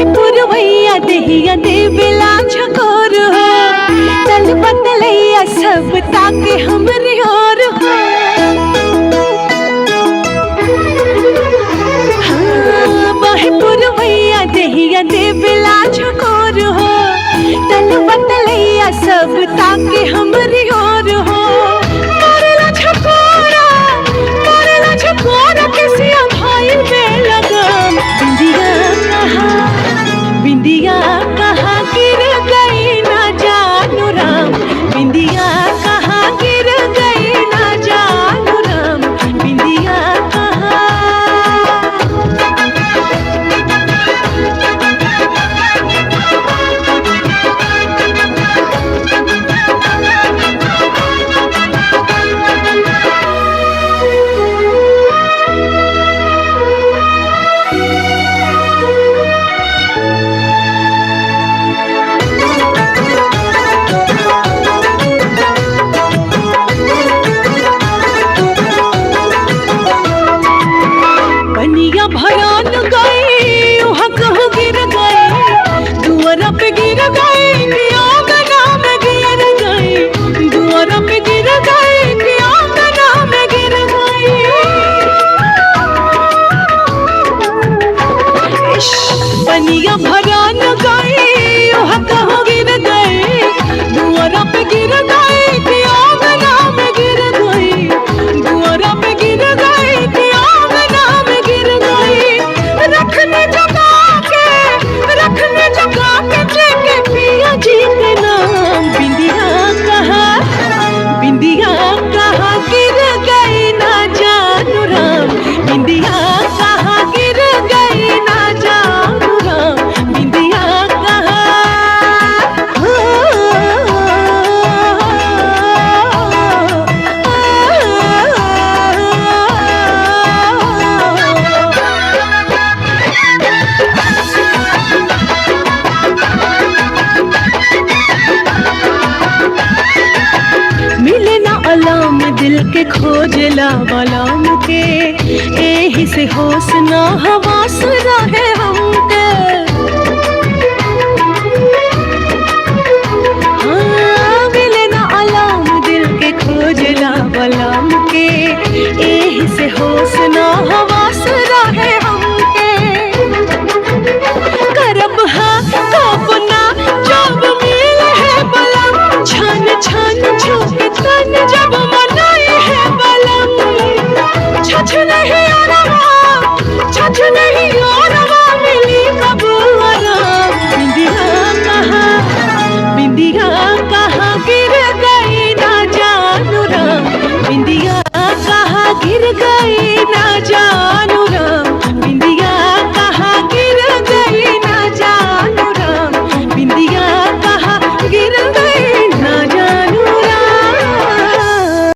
पुरवैया देहिया देवेला झकोर हो तल बतलैया सब ताके हमरे और हो। हाँ पुरवैया देहिया देवेला झकोर हो तल बतलैया सब ताके हमरे और हो। करला झकोरा किसिया भाई में लगम बिंदिया कहाँ गिर गई ना जानू राम। बिंदिया कहाँ गिर गई ना जानू राम। बिंदिया कहाँ। पनिया भरान गई वहाँ कहूँ गिर गई दुआरा पे गिर गई कि आंगना में गिर गई। दुआरा पे गिर गई कि आंगना में गिर गई। पनिया भरान गई वहाँ कहूँ गिर गई दुआरा पे गिर गई कि आंगना में गिर गई। दुआरा पे गिर गई कि रखने जगा के पिया जी के नाम। बिंदिया कहाँ गिर गई ना जानू राम। बिंदिया कहाँ गिर गई ना जानू राम। बिंदिया कहाँ। मिले ना अलाम दिल के खोजला बलाम के एही से होश ना हवास रहे हमके। हाँ मिले ना अलाम दिल के खोजला बलाम के एही से होश ना हवास रहे हमके। करब हाँ कब ना जब मिले है बलम छन छन छुके तन जब मनाई है बलम। छछ नहीं औरवा मिली कब आराम। बिंदिया कहाँ गिर गई ना जानू राम। बिंदिया कहाँ गिर गई